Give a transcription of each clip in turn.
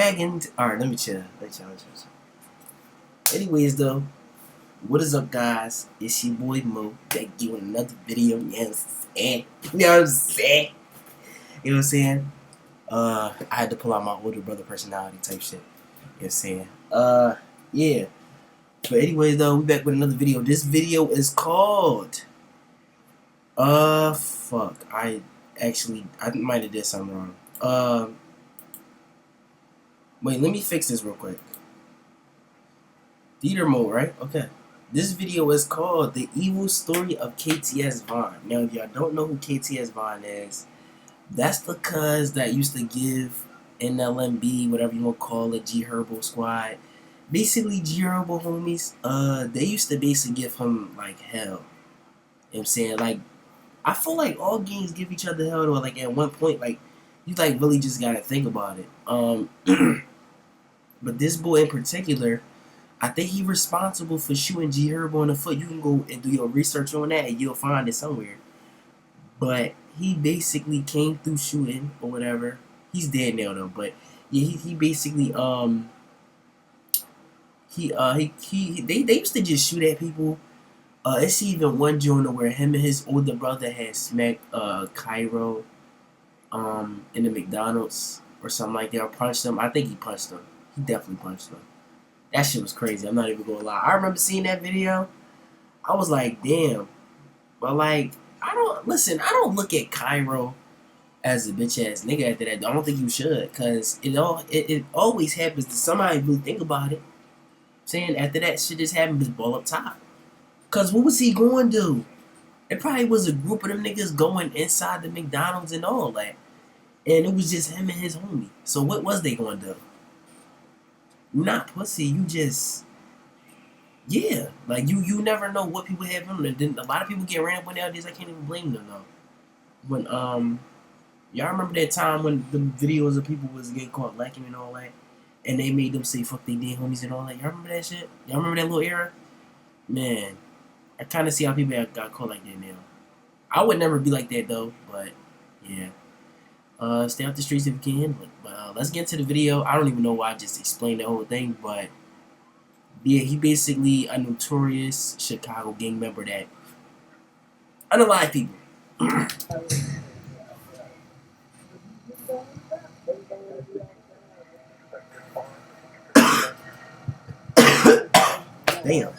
back and alright, let me chill. Anyways though, what is up guys? It's your boy Mo back with another video, you know what I'm saying? You know what I'm saying? You know what I'm saying? I had to pull out my older brother personality type shit. You know what I'm saying? Yeah. But anyways though, we back with another video. This video is called fuck. I might have did something wrong. Wait, let me fix this real quick. Theater mode, right? Okay. This video is called The Evil Story of KTS Vaughn. Now, if y'all don't know who KTS Vaughn is, that's the cuz that used to give NLMB, whatever you want to call it, G Herbo Squad. Basically, G Herbo homies, they used to basically give him, like, hell. You know what I'm saying? Like, I feel like all gangs give each other hell, though. Like, at one point, like, you, like, really just gotta think about it. But this boy in particular, I think he's responsible for shooting G Herbo in the foot. You can go and do your research on that and you'll find it somewhere. But he basically came through shooting or whatever. He's dead now though, but yeah, he basically they used to just shoot at people. It's even one joint where him and his older brother had smacked Cairo in the McDonald's or something like that, or punched him. I think he punched him. He definitely punched him. That shit was crazy. I'm not even gonna lie. I remember seeing that video. I was like, damn. But like, I don't look at Cairo as a bitch ass nigga after that. I don't think you should, cause it always happens to somebody who think about it. Saying after that shit just happened, just ball up top. Cause what was he going to do? It probably was a group of them niggas going inside the McDonald's and all that. And it was just him and his homie. So what was they going to do? You're not pussy, you just, yeah, like you never know what people have in them. Then a lot of people get ran up nowadays. I can't even blame them though. When y'all remember that time when the videos of people was getting caught lacking and all that, and they made them say fuck they dead homies and all that. Y'all remember that shit? Y'all remember that little era? Man, I kind of see how people got caught like that now. I would never be like that though, but yeah. Stay off the streets if you can handle it. But let's get into the video. I don't even know why I just explained the whole thing, but yeah, he basically a notorious Chicago gang member that unalive people. Damn.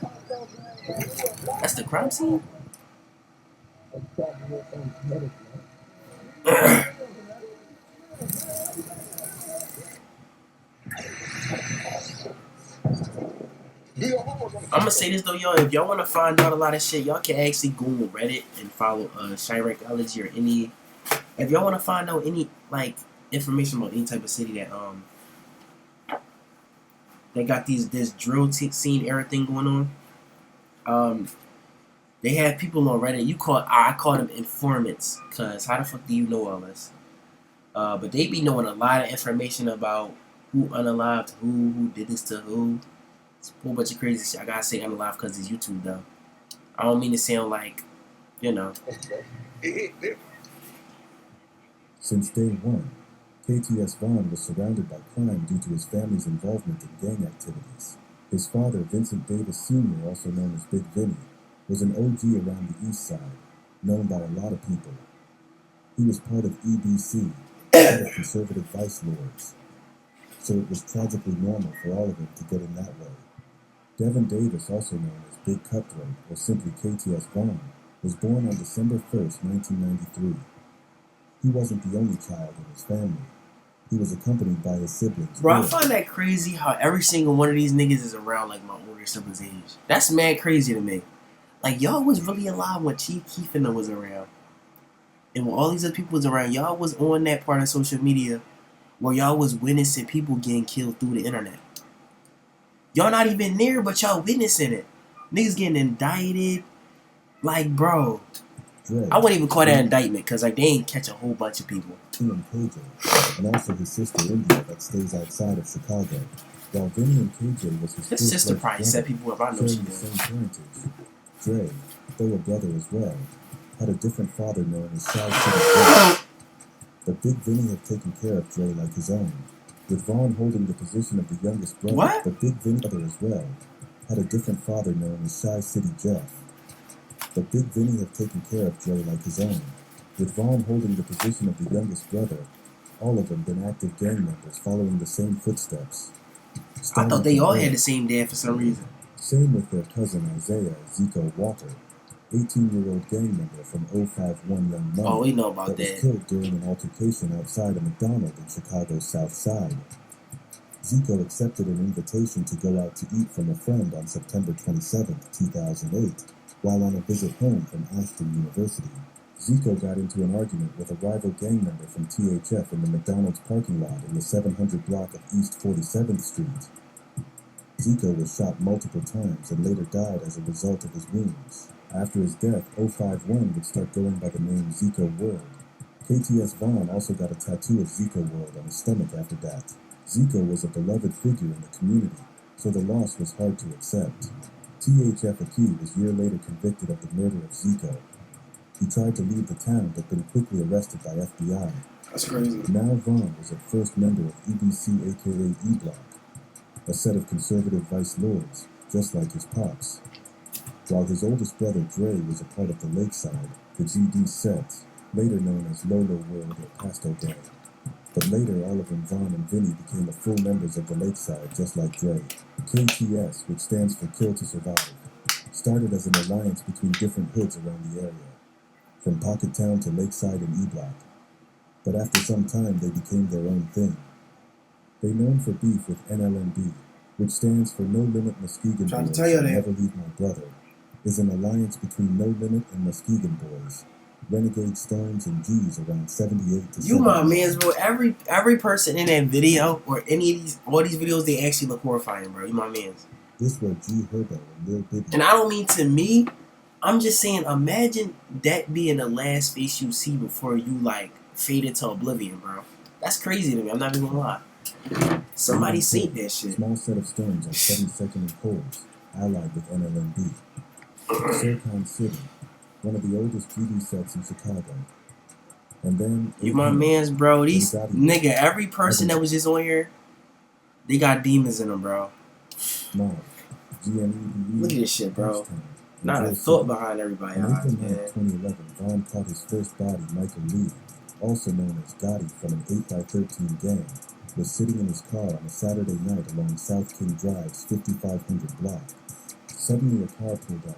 That's the crime scene? I'm gonna say this though, y'all. If y'all wanna find out a lot of shit, y'all can actually go on Reddit and follow Chiracology or any. If y'all wanna find out any like information about any type of city that they got this drill scene era thing going on. They have people on Reddit. I call them informants, cause how the fuck do you know all this? But they be knowing a lot of information about who unalived who did this to who. It's a whole bunch of crazy shit. I gotta say unalive because it's YouTube though. I don't mean to sound like, you know. Since day one, KTS Vaughn was surrounded by crime due to his family's involvement in gang activities. His father, Vincent Davis Sr., also known as Big Vinny, was an OG around the East Side, known by a lot of people. He was part of EBC, part of conservative vice lords, so it was tragically normal for all of them to get in that way. Devin Davis, also known as Big Cutthroat, or simply KTS Vaughn, was born on December 1st, 1993. He wasn't the only child in his family. He was accompanied by his siblings. Bro, I find that crazy how every single one of these niggas is around like my older siblings' age. That's mad crazy to me. Like, y'all was really alive when Chief Keef and them was around. And when all these other people was around, y'all was on that part of social media where y'all was witnessing people getting killed through the internet. Y'all not even there, but y'all witnessing it. Niggas getting indicted. Like, bro. Dre, I wouldn't even call that indictment, because like, they ain't catch a whole bunch of people. And KJ, and also his sister India that stays outside of Chicago. While Vinny and KJ was his sister probably set people up. I know she sharing the did. same parentage. Dre, though a brother as well, had a different father known as South City Dre. But Big Vinny had taken care of Dre like his own. with Vaughn holding the position of the youngest brother. What? But Big Vinny as well had a different father known as Shy City Jeff. But Big Vinny had taken care of Dre like his own, with Vaughn holding the position of the youngest brother. All of them been active gang members following the same footsteps. I thought they all had the this. same dad for some reason. Same with their cousin Isaiah Zico Walker, 18-year-old gang member from 051 Young Money. Oh, we know about that. Was killed during an altercation outside a McDonald's in Chicago's South Side. Zico accepted an invitation to go out to eat from a friend on September 27, 2008, while on a visit home from Ashton University. Zico got into an argument with a rival gang member from THF in the McDonald's parking lot in the 700 block of East 47th Street. Zico was shot multiple times and later died as a result of his wounds. After his death, 051 would start going by the name Zico World. KTS Vaughn also got a tattoo of Zico World on his stomach after that. Zico was a beloved figure in the community, so the loss was hard to accept. THF Aki was a year later convicted of the murder of Zico. He tried to leave the town but been quickly arrested by FBI. That's crazy. Now Vaughn was a first member of EBC aka E-Block, a set of conservative vice lords, just like his pops. While his oldest brother Dre was a part of the Lakeside, the GD set, later known as Lolo World or Pasto Gang. But later Oliver Vaughn and Vinny became the full members of the Lakeside just like Dre. KTS, which stands for Kill to Survive, started as an alliance between different hoods around the area, from Pocket Town to Lakeside and E-Block. But after some time they became their own thing. They known for beef with NLMB, which stands for No Limit Muskegon Boys Never Leave My Brother, is an alliance between No Limit and Muskegon Boys, Renegade Stones and G's around 78 to 70. You my mans, bro. Every person in that video or any of these all these videos, they actually look horrifying, bro. You my mans. This was G Herbo and Lil Bibby. And I don't mean to me. I'm just saying, imagine that being the last face you see before you like fade into oblivion, bro. That's crazy to me. I'm not even gonna lie. Somebody seen that shit. Small set of stones on 72nd and Coles, allied with NLMB. Sircon City, one of the oldest GD sets in Chicago. And then you my mans, bro. These nigga, every person that was just on here, they got demons in them, bro. Nah, GNEDE. Look at this shit, bro. Not a thought behind everybody. On April 9, 2011, Vaughn caught his first body, Michael Lee, also known as Gotti from an 8x13 gang, was sitting in his car on a Saturday night along South King Drive's 5500 block. Suddenly a car pulled up.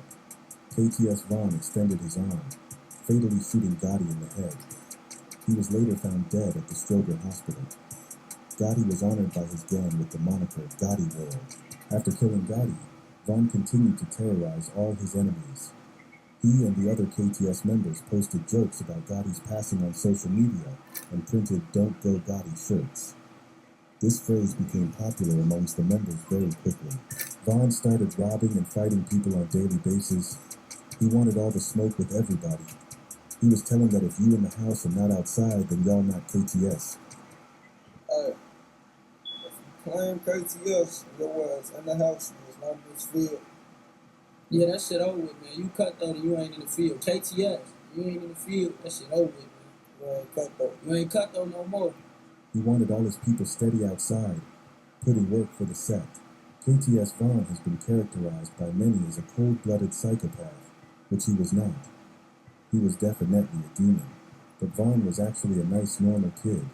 KTS Vaughn extended his arm, fatally shooting Gotti in the head. He was later found dead at the Stroger Hospital. Gotti was honored by his gang with the moniker Gotti World. After killing Gotti, Vaughn continued to terrorize all his enemies. He and the other KTS members posted jokes about Gotti's passing on social media and printed "Don't Go Gotti" shirts. This phrase became popular amongst the members very quickly. Vaughn started robbing and fighting people on a daily basis. He wanted all the smoke with everybody. He was telling that if you in the house and not outside, then y'all not KTS. Hey, if you claim KTS, your ass in the house is not in this field. Yeah, that shit over with, man. You cut though, you ain't in the field. KTS, you ain't in the field, that shit over with, man. You ain't cut though. You ain't cut though no more. He wanted all his people steady outside, putting work for the set. KTS Vaughn has been characterized by many as a cold-blooded psychopath, which he was not. He was definitely a demon, but Vaughn was actually a nice, normal kid.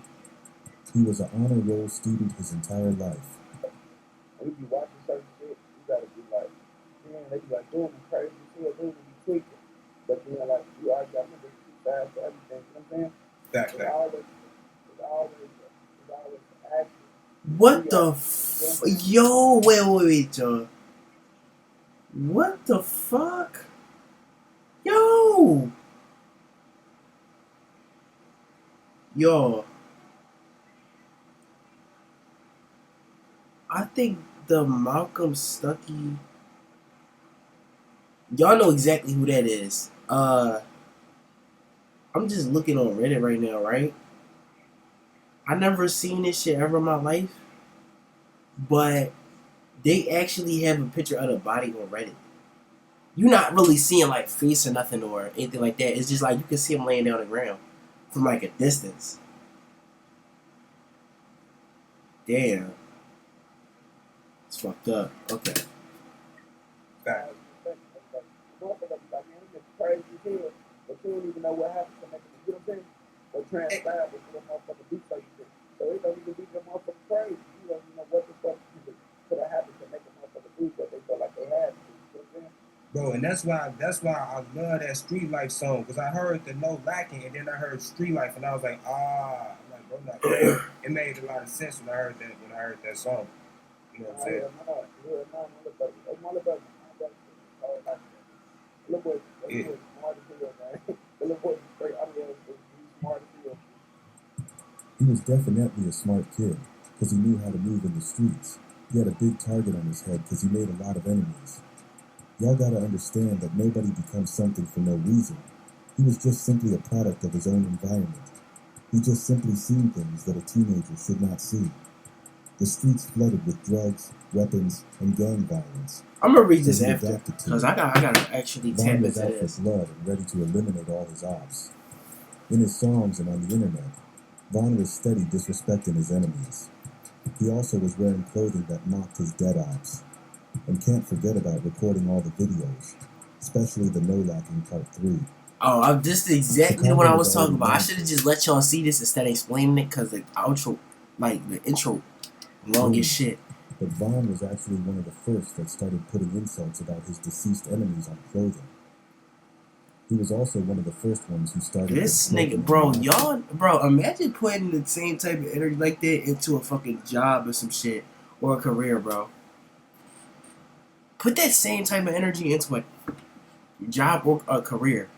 He was an honor roll student his entire life. We be watching certain shit, you gotta be like, man, they be like, doing crazy shit, doing be tweaking. But then, like, you already got to be too fast for everything, you know what I'm saying? It's always action. What the yo, wait, yo. What the fuck? Yo! I think the Malcolm Stuckey. Y'all know exactly who that is. I'm just looking on Reddit right now, right? I never seen this shit ever in my life, but they actually have a picture of the body on Reddit. You're not really seeing like face or nothing or anything like that. It's just like you can see him laying down on the ground from like a distance. Damn. It's fucked up. Okay. Like, motherfucker be like, man, this is crazy as hell, but you don't even know what happened to make it, you know what I'm saying? Or transpire before the motherfucker do certain shit. So it don't even be the motherfucker crazy. You don't even know what the fuck could have happened to make a motherfucker do what they felt like they had to do. You know what I'm saying? Bro, and that's why I love that Street Life song, because I heard the No Lacking and then I heard Street Life and I was like, I'm like, bro, not bad. It made a lot of sense when I heard that song. You know what I'm saying? He was definitely a smart kid, because he knew how to move in the streets. He had a big target on his head because he made a lot of enemies. Y'all gotta understand that nobody becomes something for no reason. He was just simply a product of his own environment. He just simply seen things that a teenager should not see. The streets flooded with drugs, weapons, and gang violence. I'm gonna read this So he after, adapted to because it. I gotta actually Vaughn tap was into out for this. blood and ready to eliminate all his ops. In his songs and on the internet, Vaughn was steady disrespecting his enemies. He also was wearing clothing that mocked his dead ops. And can't forget about recording all the videos, especially the No Lacking Part 3. Oh, this is exactly Chicago what I was was talking already about. I known should have for just let y'all see this instead of explaining it, because the outro, like the intro, long as shit. But Vaughn was actually one of the first that started putting insults about his deceased enemies on clothing. He was also one of the first ones who started This with smoking nigga, bro, on y'all, bro, imagine putting the same type of energy like that into a fucking job or some shit, or a career, bro. Put that same type of energy into a job or a career.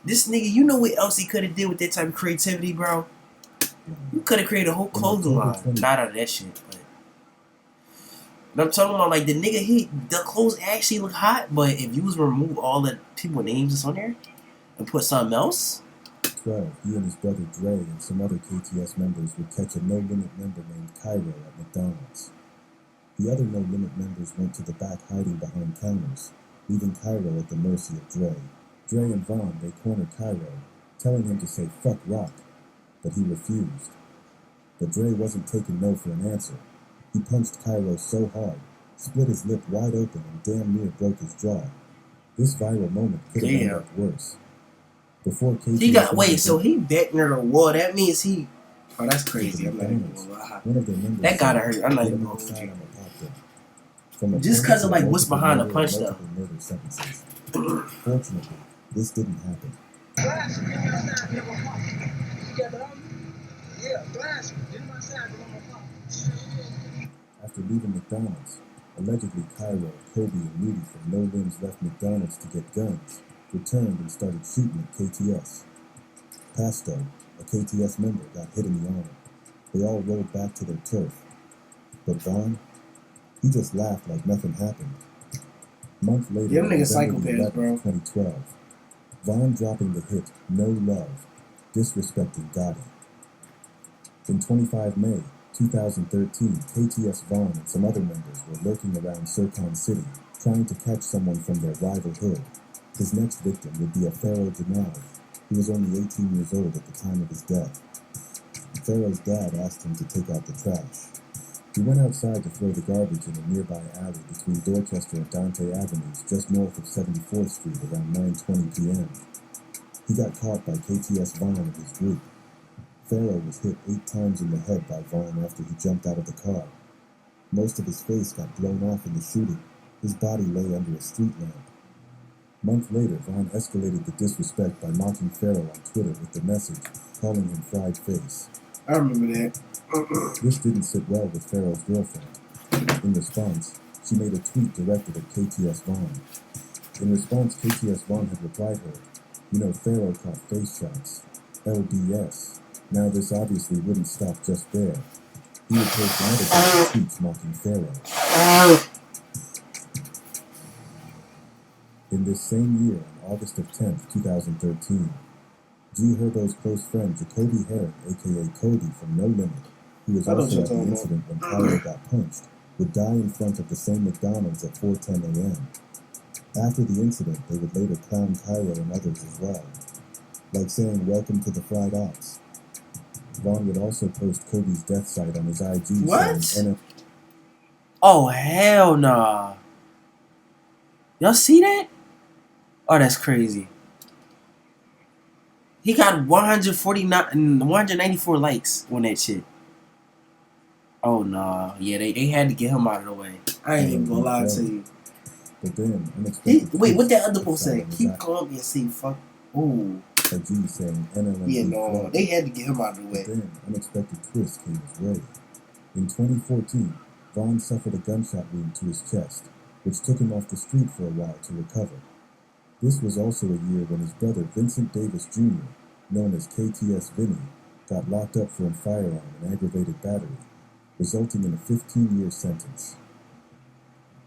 This nigga, you know what else he could have did with that type of creativity, bro? You could have created a whole clothing line. Not out of that shit, but I'm talking about like the nigga, the clothes actually look hot, but if you was to remove all the people names that's on there and put something else. 12, he and his brother Dre and some other KTS members would catch a No Limit member named Cairo at McDonald's. The other No Limit members went to the back hiding behind counters, leaving Cairo at the mercy of Dre. Dre and Vaughn, they cornered Cairo, telling him to say fuck rock, but he refused. But Dre wasn't taking no for an answer. He punched Cairo so hard, split his lip wide open and damn near broke his jaw. This viral moment could have ended up worse. Before KTS He got, wait, so he back near the wall, that means he, oh that's crazy, I'm not even gonna lie. one of their members That gotta said, hurt, I'm not "Get even him gonna outside, hold you. I'ma pop them." From a Just point 'cause of, to like, what's multiple behind the murder punch, and though. multiple murder sentences. Fortunately, this didn't happen. After leaving McDonald's, allegedly Cairo, Kobe, and Rudy from No Limbs left McDonald's to get guns, returned and started shooting at KTS. Pasto, a KTS member, got hit in the arm. They all rolled back to their turf. But Vaughn, he just laughed like nothing happened. A month later, Them niggas November the psychopaths, 11th, bro. 2012, Vaughn dropping the hit No Love, disrespecting Gotti. In 25 May 2013, KTS Vaughn and some other members were lurking around Sircon City, trying to catch someone from their rival hood. His next victim would be a Pharaoh Janav, who was only 18 years old at the time of his death. Pharaoh's dad asked him to take out the trash. He went outside to throw the garbage in a nearby alley between Dorchester and Dante Avenues just north of 74th Street around 9:20 p.m. He got caught by KTS Vaughn and his group. Pharaoh was hit 8 times in the head by Vaughn after he jumped out of the car. Most of his face got blown off in the shooting. His body lay under a street lamp. A month later, Vaughn escalated the disrespect by mocking Pharaoh on Twitter with the message, calling him fried face. I remember that. This didn't sit well with Pharaoh's girlfriend. In response, she made a tweet directed at KTS Vaughn. In response, KTS Vaughn had replied her, "You know, Pharaoh caught face shots. LBS. Now this obviously wouldn't stop just there. He would post another bunch of tweets mocking Pharaoh." In this same year, on August of 10th, 2013, G Herbo's close friend Jacoby Herring, aka Cody from No Limit, who was also at the incident when Cairo got punched, would die in front of the same McDonald's at 4:10 a.m. After the incident, they would later clown Cairo and others as well, like saying "Welcome to the fried ops." Vaughn would also post Kobe's death site on his IG What? saying, Oh, hell nah. Y'all see that? Oh, that's crazy. He got 194 likes on that shit. Oh, nah. Yeah, they had to get him out of the way. I ain't even gonna lie to you. But then, unexpected Wait, what that twists other post found say? on his Keep calm and see fuck. Ooh. IG saying NLMB Yeah, no. fraud. They had to get him out of the But way. then, unexpected twist came his way. In 2014, Vaughn suffered a gunshot wound to his chest, which took him off the street for a while to recover. This was also a year when his brother Vincent Davis Jr., known as KTS Vinny, got locked up for a firearm and aggravated battery, resulting in a 15-year sentence.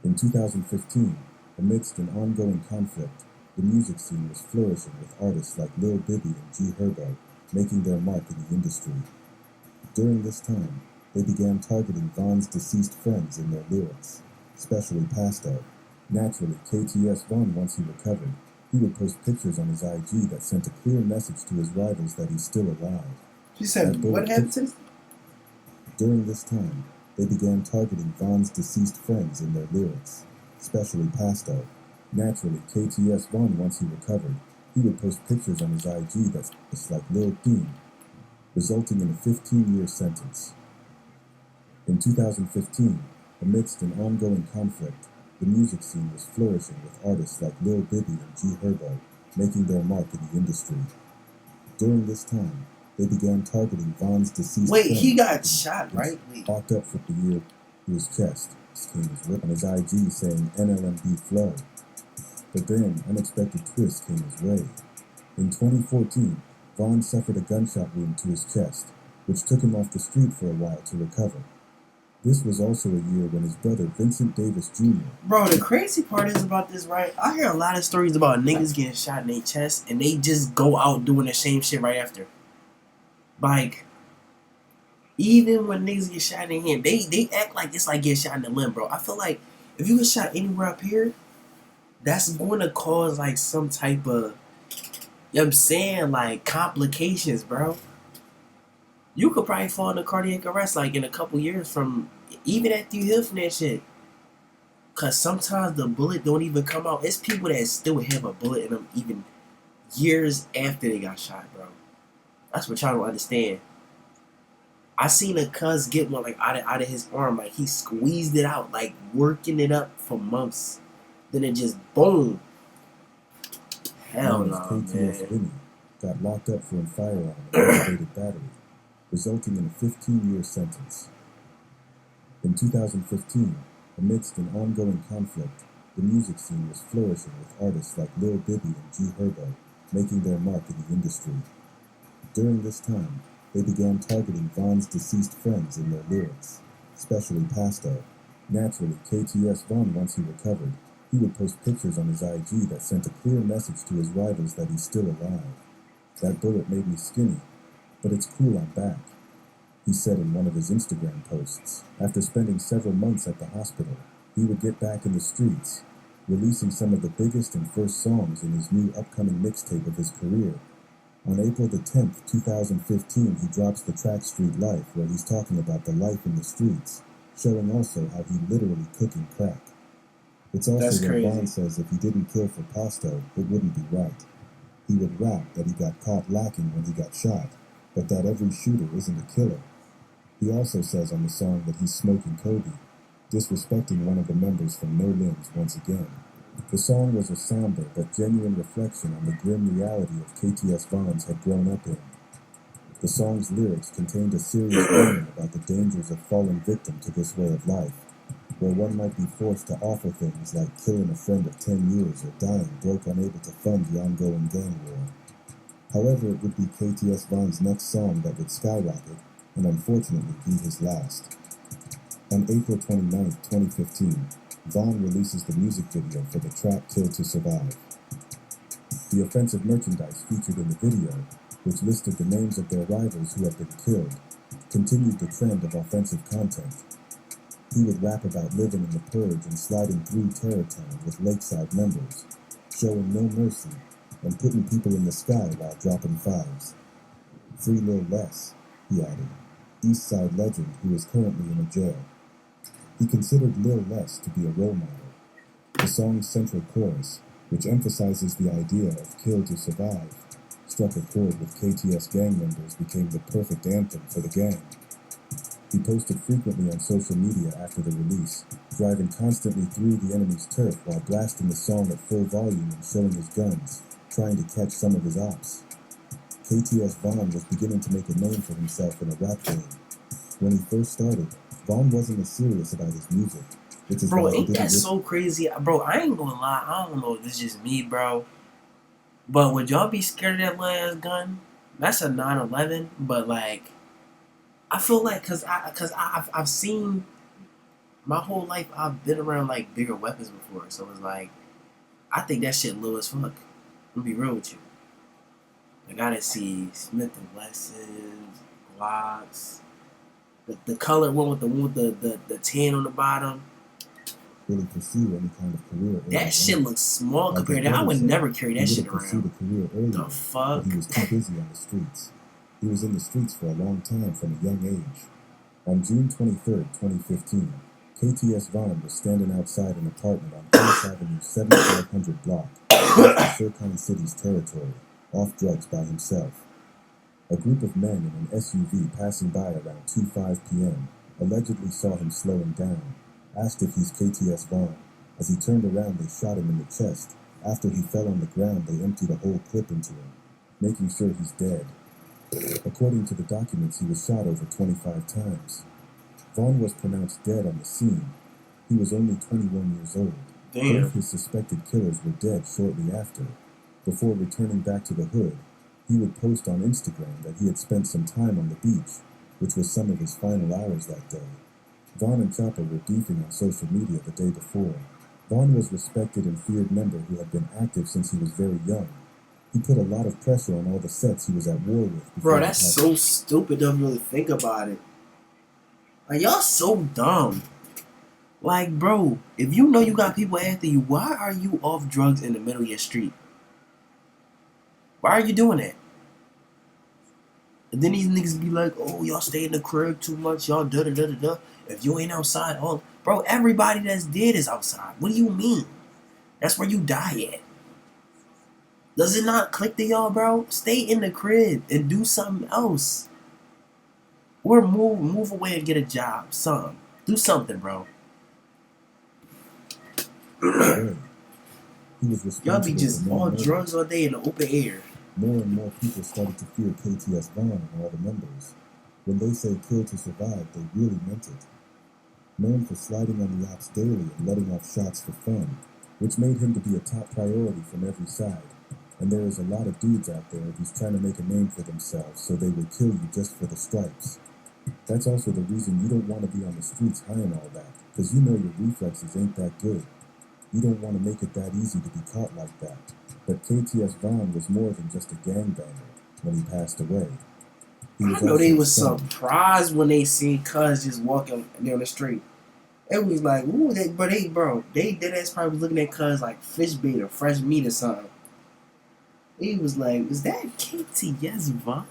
In 2015, amidst an ongoing conflict, the music scene was flourishing with artists like Lil Bibby and G Herbo making their mark in the industry. During this time, they began targeting Vaughn's deceased friends in their lyrics, especially Pasto. Naturally, KTS Vaughn, once he recovered, he would post pictures on his IG that sent a clear message to his rivals that he's still alive. She said, what happened to this? During this time, they began targeting Vaughn's deceased friends in their lyrics, especially Pasto. Naturally, KTS Vaughn, once he recovered, he would post pictures on his IG that's just like Lil Teen, resulting in a 15-year sentence. In 2015, amidst an ongoing conflict, the music scene was flourishing with artists like Lil Bibby and G Herbo making their mark in the industry. During this time, they began targeting Vaughn's deceased Wait, friends. he got shot, right? Wait. Locked up for the year to his chest. His king was ripped on his IG saying NLMB flow. But then, unexpected twist came his way. In 2014, Vaughn suffered a gunshot wound to his chest, which took him off the street for a while to recover. This was also a year when his brother Vincent Davis Jr. Bro, the crazy part is about this, right? I hear a lot of stories about niggas getting shot in their chest and they just go out doing the same shit right after. Like, even when niggas get shot in the hand, they act like it's like getting shot in the limb, bro. I feel like if you get shot anywhere up here, that's going to cause like some type of, you know what I'm saying, like complications, bro. You could probably fall into cardiac arrest like in a couple years from, even after you heal from that shit. Cause sometimes the bullet don't even come out. It's people that still have a bullet in them even years after they got shot, bro. That's what y'all don't understand. I seen a cuz get one like out of his arm, like he squeezed it out, like working it up for months. Then it just boom. Hell known no, as KTS man. Vinny, got locked up for a firearm and aggravated battery, resulting in a 15-year sentence. In 2015, amidst an ongoing conflict, the music scene was flourishing with artists like Lil Bibby and G Herbo making their mark in the industry. During this time, they began targeting Vaughn's deceased friends in their lyrics, especially Pasto. Naturally, KTS Vaughn, once he recovered, he would post pictures on his IG that sent a clear message to his rivals that he's still alive. That bullet made me skinny, but it's cool I'm back, he said in one of his Instagram posts. After spending several months at the hospital, he would get back in the streets, releasing some of the biggest and first songs in his new upcoming mixtape of his career. On April the 10th, 2015, he drops the track Street Life, where he's talking about the life in the streets, showing also how he literally cooking crack. It's also That's where crazy. Vaughn says if he didn't kill for Pasto, it wouldn't be right. He would rap that he got caught lacking when he got shot, but that every shooter isn't a killer. He also says on the song that he's smoking Kobe, disrespecting one of the members from No Limbs once again. The song was a somber but genuine reflection on the grim reality of KTS Vaughn's had grown up in. The song's lyrics contained a serious warning about the dangers of falling victim to this way of life, where one might be forced to offer things like killing a friend of 10 years or dying broke unable to fund the ongoing gang war. However, it would be KTS Vaughn's next song that would skyrocket, and unfortunately be his last. On April 29, 2015, Vaughn releases the music video for the track Kill to Survive. The offensive merchandise featured in the video, which listed the names of their rivals who had been killed, continued the trend of offensive content. He would rap about living in the purge and sliding through Terrortown with Lakeside members, showing no mercy and putting people in the sky while dropping fives. Free Lil Les, he added, East Side legend who is currently in a jail. He considered Lil Les to be a role model. The song's central chorus, which emphasizes the idea of kill to survive, struck a chord with KTS gang members, became the perfect anthem for the gang. He posted frequently on social media after the release, driving constantly through the enemy's turf while blasting the song at full volume and showing his guns, trying to catch some of his ops. KTS Vaughn was beginning to make a name for himself in a rap game. When he first started, Vaughn wasn't as serious about his music, which is Bro, why he ain't didn't that so crazy? Bro, I ain't gonna lie. I don't know if it's just me, bro. But would y'all be scared of that little ass gun? That's a 911, but like, I feel like, I've seen my whole life, I've been around like bigger weapons before. So it's like, I think that shit low as fuck. I'm gonna be real with you. I gotta see Smith and Wessons, Glocks, the colored one with the tan on the bottom. really pursue any kind of career. early That shit on. looks small Like compared his to. I brother would said, never carry he that would shit have pursued around. a career earlier, The fuck? but he was too busy on the streets. He was in the streets for a long time from a young age. On June 23, 2015, KTS Vaughn was standing outside an apartment on 8th Avenue 7500 block, west of Sircon City's territory, off drugs by himself. A group of men in an SUV passing by around 2:05 p.m. allegedly saw him slowing down, asked if he's KTS Vaughn. As he turned around, they shot him in the chest. After he fell on the ground, they emptied a whole clip into him, making sure he's dead. According to the documents, he was shot over 25 times. Vaughn was pronounced dead on the scene. He was only 21 years old. Damn. Both his suspected killers were dead shortly after. Before returning back to the hood, he would post on Instagram that he had spent some time on the beach, which was some of his final hours that day. Vaughn and Chopper were beefing on social media the day before. Vaughn was a respected and feared member who had been active since he was very young. He put a lot of pressure on all the sets he was at war with. Bro, that's so stupid to really think about it. Like, y'all so dumb. Like, bro, if you know you got people after you, why are you off drugs in the middle of your street? Why are you doing that? And then these niggas be like, oh, y'all stay in the crib too much, y'all da-da-da-da-da. If you ain't outside, all... Bro, everybody that's dead is outside. What do you mean? That's where you die at. Does it not click to y'all, bro? Stay in the crib and do something else. Or move away and get a job. Something. Do something, bro. He was Y'all be responsible just for many all murders. drugs all day in the open air. More and more people started to fear KTS Vaughn and all the members. When they say kill to survive, they really meant it. Known for sliding on the ops daily and letting off shots for fun, which made him to be a top priority from every side. And there is a lot of dudes out there who's trying to make a name for themselves, so they will kill you just for the stripes. That's also the reason you don't want to be on the streets high and all that, because you know your reflexes ain't that good. You don't want to make it that easy to be caught like that. But KTS Vaughn was more than just a gangbanger when he passed away. He I know also they a was son. surprised when they seen Cuz just walking down the street. It was like, ooh, they dead ass probably was looking at Cuz like fish bait or fresh meat or something. He was like, is that KTS Vaughn?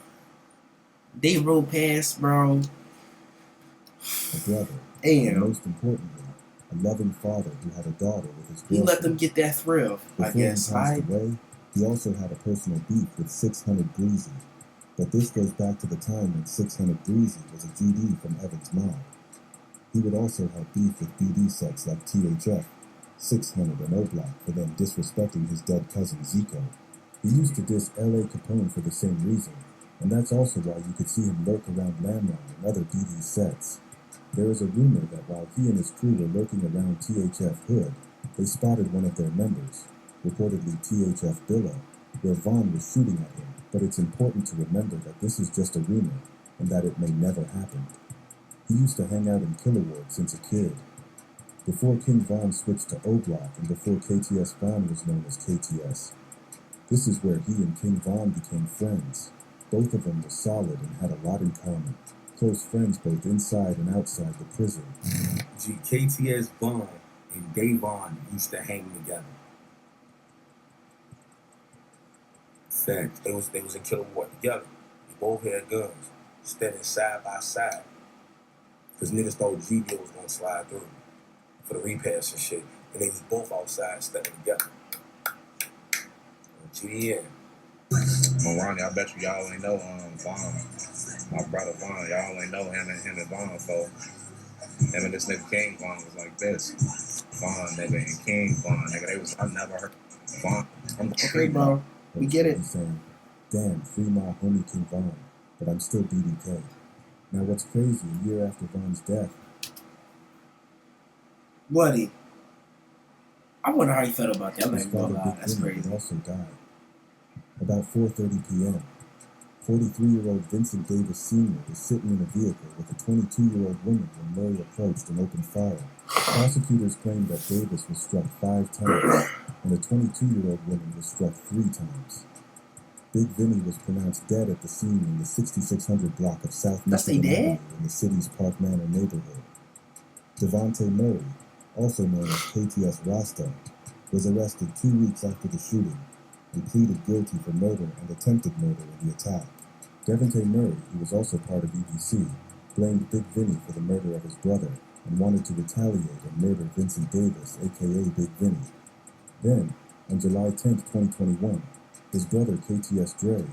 They rode past, bro. A brother, and Damn. most importantly, a loving father who had a daughter with his He girlfriend. let them get that thrill, I Before guess. he passed Right? away, he also had a personal beef with 600 Breezy. But this goes back to the time when 600 Breezy was a GD from Evan's mob. He would also have beef with BD sets like THF, 600 and O-Block for them disrespecting his dead cousin Zico. He used to diss L.A. Capone for the same reason, and that's also why you could see him lurk around Lamron and other BD sets. There is a rumor that while he and his crew were lurking around THF Hood, they spotted one of their members, reportedly THF Billa, where Vaughn was shooting at him, but it's important to remember that this is just a rumor, and that it may never happen. He used to hang out in Killer Ward since a kid. Before King Von switched to O-Block and before KTS Vaughn was known as KTS. This is where he and King Von became friends. Both of them were solid and had a lot in common. Close friends both inside and outside the prison. KTS Vaughn and Davon used to hang together. Facts. They was in Killer Ward together. They both had guns. standing side by side. Because niggas thought GBO was going to slide through for the repass and shit. And they was both outside stepping together. GDN. Well, Ronnie, I bet y'all ain't know Vaughn. My brother Vaughn, y'all ain't know him and Vaughn, so him and this nigga King Vaughn was like this. Vaughn, nigga, and King Vaughn, nigga, I never heard Vaughn. Okay, bro. We get it. He's saying, damn, free my homie King Von, but I'm still BDK. Now what's crazy, a year after Von's death, Buddy. I wonder how you felt about that. I'm not his even gonna father lie. Big That's Vinny crazy. would also die. About 4:30 p.m., 43-year-old Vincent Davis Sr. was sitting in a vehicle with a 22-year-old woman when Murray approached and opened fire. Prosecutors claimed that Davis was struck 5 times, and a 22-year-old woman was struck 3 times. Big Vinny was pronounced dead at the scene in the 6600 block of South That's they Michigan dead? Avenue in the city's Park Manor neighborhood. Devontae Murray, also known as KTS Rasta, was arrested 2 weeks after the shooting and pleaded guilty for murder and attempted murder in the attack. Devontae Murray, who was also part of EDC, blamed Big Vinny for the murder of his brother and wanted to retaliate and murder Vincent Davis, aka Big Vinny. Then, on July 10, 2021, his brother KTS Dre,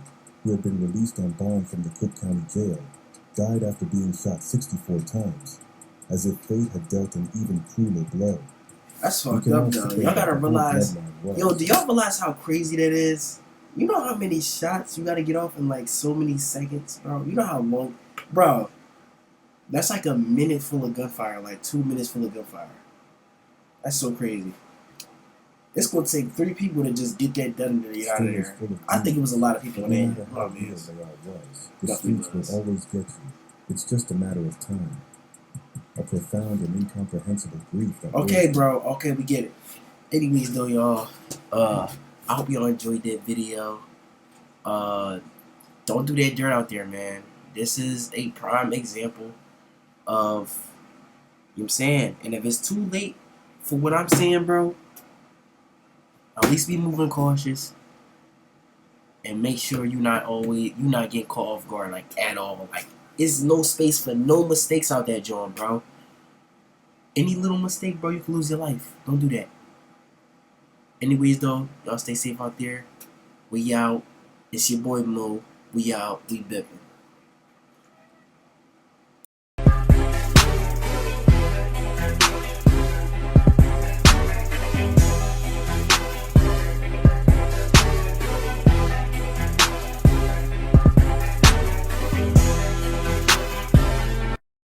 who had been released on bond from the Cook County Jail, died after being shot 64 times, as if fate had dealt an even crueler blow. That's We fucked can up, all though. speculate Y'all gotta what the whole realize. bloodline was. Yo, do y'all realize how crazy that is? You know how many shots you gotta get off in like so many seconds, bro? You know how long, bro? That's like a minute full of gunfire, like 2 minutes full of gunfire. That's so crazy. It's gonna take 3 people to just get that done and get out of Stories there. full of I think it was a lot of people But in no there. matter how Oh, real man. they all was, the Definitely streets was. will always get you. It's just a matter of time. A profound and incomprehensible grief that Okay, lives bro. Okay, we get it. Anyways, though, y'all. I hope y'all enjoyed that video. Don't do that dirt out there, man. This is a prime example of, you know what I'm saying? And if it's too late for what I'm saying, bro, at least be moving cautious and make sure you're not getting caught off guard like at all. Like, there's no space for no mistakes out there, John, bro. Any little mistake, bro, you can lose your life. Don't do that. Anyways, though, y'all stay safe out there. We out. It's your boy Mo. We out. We bipping.